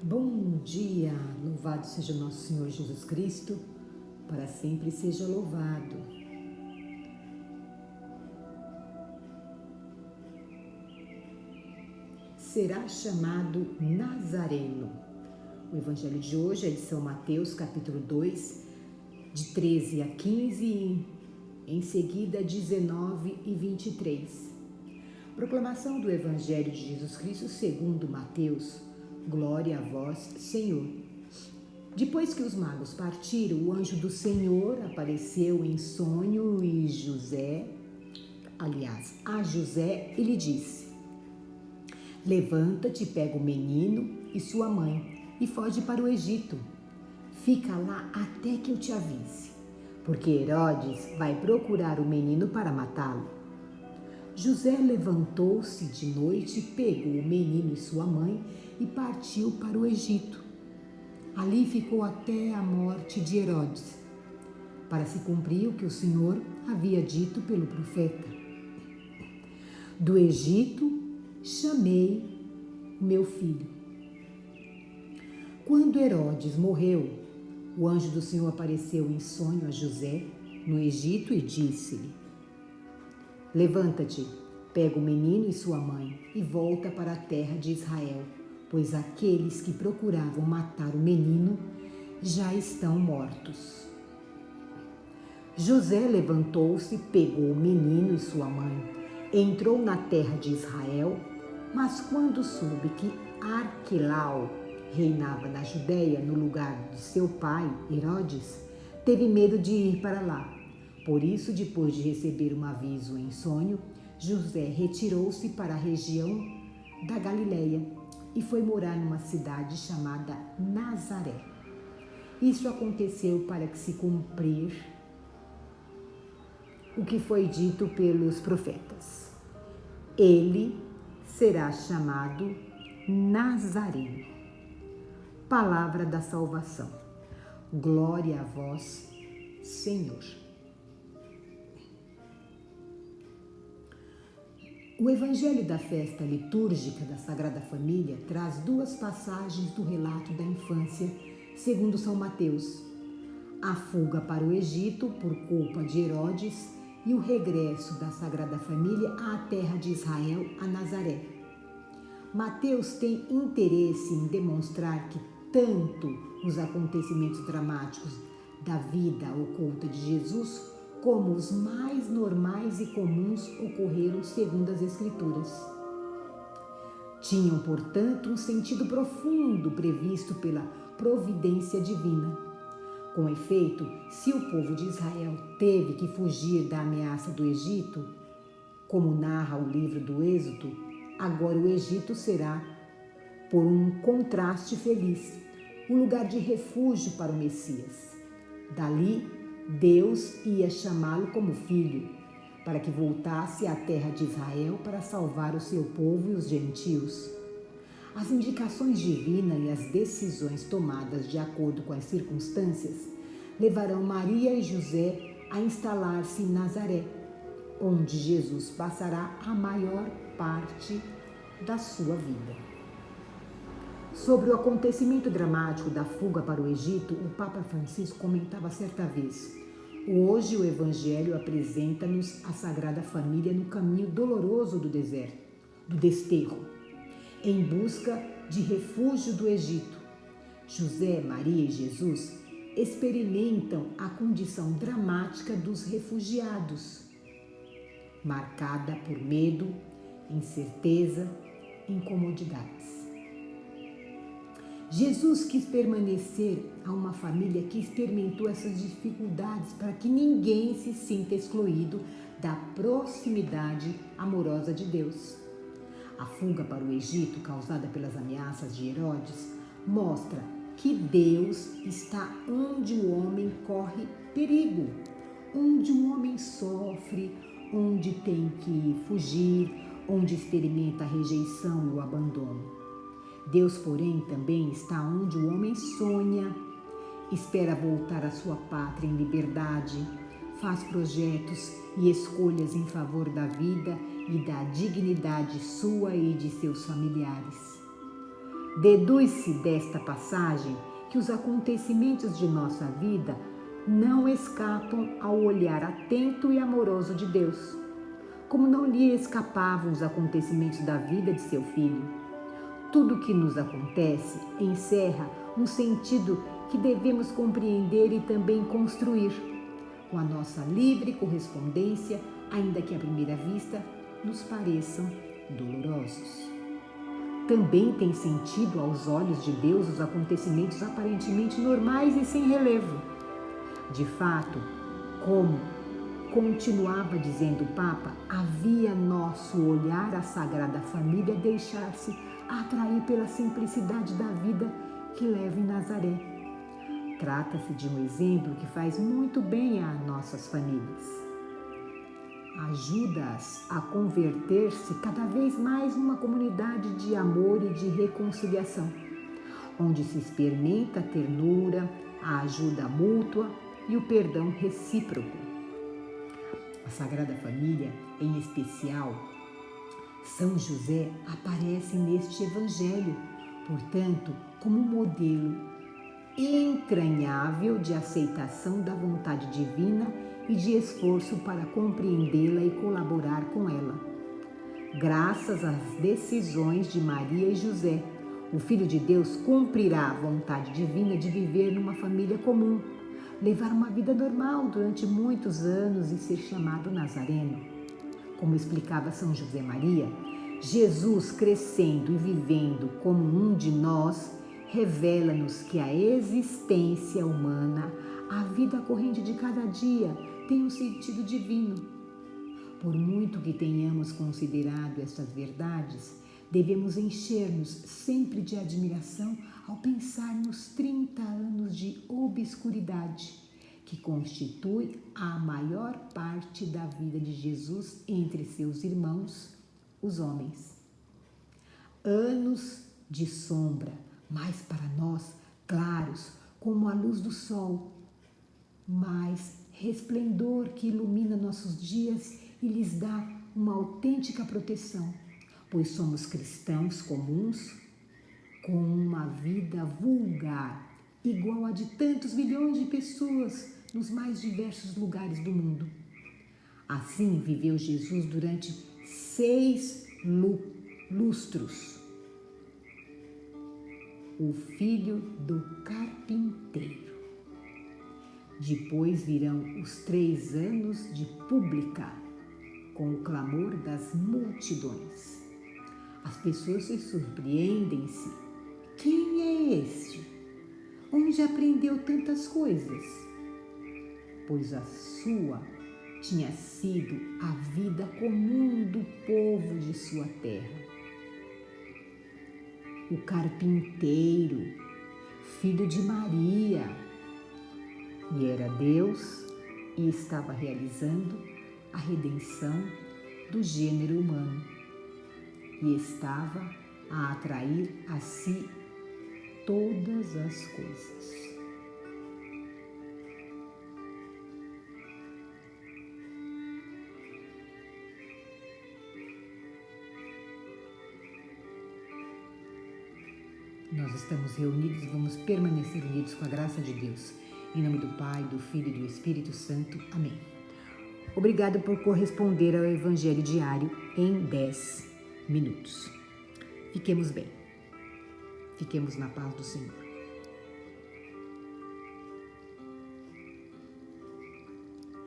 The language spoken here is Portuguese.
Bom dia, louvado seja nosso Senhor Jesus Cristo, para sempre seja louvado. Será chamado Nazareno. O evangelho de hoje é de São Mateus, capítulo 2, de 13 a 15 e em seguida 19 e 23. Proclamação do evangelho de Jesus Cristo segundo Mateus. Glória a vós, Senhor. Depois que os magos partiram, o anjo do Senhor apareceu em sonho a José e lhe disse: Levanta-te, pega o menino e sua mãe e foge para o Egito. Fica lá até que eu te avise, porque Herodes vai procurar o menino para matá-lo. José levantou-se de noite, pegou o menino e sua mãe e partiu para o Egito. Ali ficou até a morte de Herodes, para se cumprir o que o Senhor havia dito pelo profeta: Do Egito chamei meu filho. Quando Herodes morreu, o anjo do Senhor apareceu em sonho a José no Egito e disse-lhe: Levanta-te, pega o menino e sua mãe e volta para a terra de Israel, pois aqueles que procuravam matar o menino já estão mortos. José levantou-se, pegou o menino e sua mãe, entrou na terra de Israel, mas quando soube que Arquelau reinava na Judéia no lugar de seu pai, Herodes, teve medo de ir para lá. Por isso, depois de receber um aviso em sonho, José retirou-se para a região da Galileia e foi morar numa cidade chamada Nazaré. Isso aconteceu para que se cumprir o que foi dito pelos profetas: Ele será chamado Nazareno. Palavra da salvação. Glória a vós, Senhor. O Evangelho da festa litúrgica da Sagrada Família traz duas passagens do relato da infância, segundo São Mateus: a fuga para o Egito por culpa de Herodes e o regresso da Sagrada Família à terra de Israel, a Nazaré. Mateus tem interesse em demonstrar que tanto os acontecimentos dramáticos da vida oculta de Jesus como os mais normais e comuns ocorreram segundo as Escrituras. Tinham, portanto, um sentido profundo previsto pela providência divina. Com efeito, se o povo de Israel teve que fugir da ameaça do Egito, como narra o livro do Êxodo, agora o Egito será, por um contraste feliz, um lugar de refúgio para o Messias. Dali, Deus ia chamá-lo como filho, para que voltasse à terra de Israel para salvar o seu povo e os gentios. As indicações divinas e as decisões tomadas de acordo com as circunstâncias levarão Maria e José a instalar-se em Nazaré, onde Jesus passará a maior parte da sua vida. Sobre o acontecimento dramático da fuga para o Egito, o Papa Francisco comentava certa vez: Hoje o Evangelho apresenta-nos a Sagrada Família no caminho doloroso do desterro, em busca de refúgio do Egito. José, Maria e Jesus experimentam a condição dramática dos refugiados, marcada por medo, incerteza, incomodidades. Jesus quis permanecer a uma família que experimentou essas dificuldades para que ninguém se sinta excluído da proximidade amorosa de Deus. A fuga para o Egito, causada pelas ameaças de Herodes, mostra que Deus está onde o homem corre perigo, onde o homem sofre, onde tem que fugir, onde experimenta a rejeição e o abandono. Deus, porém, também está onde o homem sonha, espera voltar à sua pátria em liberdade, faz projetos e escolhas em favor da vida e da dignidade sua e de seus familiares. Deduz-se desta passagem que os acontecimentos de nossa vida não escapam ao olhar atento e amoroso de Deus, como não lhe escapavam os acontecimentos da vida de seu filho. Tudo o que nos acontece encerra um sentido que devemos compreender e também construir, com a nossa livre correspondência, ainda que à primeira vista nos pareçam dolorosos. Também tem sentido aos olhos de Deus os acontecimentos aparentemente normais e sem relevo. De fato, como continuava dizendo o Papa, havia nosso olhar à Sagrada Família deixar-se atrair pela simplicidade da vida que leva em Nazaré. Trata-se de um exemplo que faz muito bem a nossas famílias. Ajuda-as a converter-se cada vez mais numa comunidade de amor e de reconciliação, onde se experimenta a ternura, a ajuda mútua e o perdão recíproco. A Sagrada Família, em especial, São José, aparece neste Evangelho, portanto, como um modelo entranhável de aceitação da vontade divina e de esforço para compreendê-la e colaborar com ela. Graças às decisões de Maria e José, o Filho de Deus cumprirá a vontade divina de viver numa família comum, levar uma vida normal durante muitos anos e ser chamado Nazareno. Como explicava São José Maria, Jesus, crescendo e vivendo como um de nós, revela-nos que a existência humana, a vida corrente de cada dia, tem um sentido divino. Por muito que tenhamos considerado estas verdades, devemos encher-nos sempre de admiração ao pensar nos 30 anos de obscuridade que constitui a maior parte da vida de Jesus entre seus irmãos, os homens. Anos de sombra, mas para nós claros como a luz do sol, mas resplendor que ilumina nossos dias e lhes dá uma autêntica proteção, pois somos cristãos comuns com uma vida vulgar, igual a de tantos milhões de pessoas nos mais diversos lugares do mundo. Assim viveu Jesus durante 6 lustros, o filho do carpinteiro. Depois virão os 3 anos de pública, com o clamor das multidões. As pessoas se surpreendem-se. Quem é este? Onde aprendeu tantas coisas? Pois a sua tinha sido a vida comum do povo de sua terra. O carpinteiro, filho de Maria, e era Deus e estava realizando a redenção do gênero humano e estava a atrair a si todas as coisas. Nós estamos reunidos e vamos permanecer unidos com a graça de Deus. Em nome do Pai, do Filho e do Espírito Santo. Amém. Obrigado por corresponder ao Evangelho diário em 10 minutos. Fiquemos bem. Fiquemos na paz do Senhor.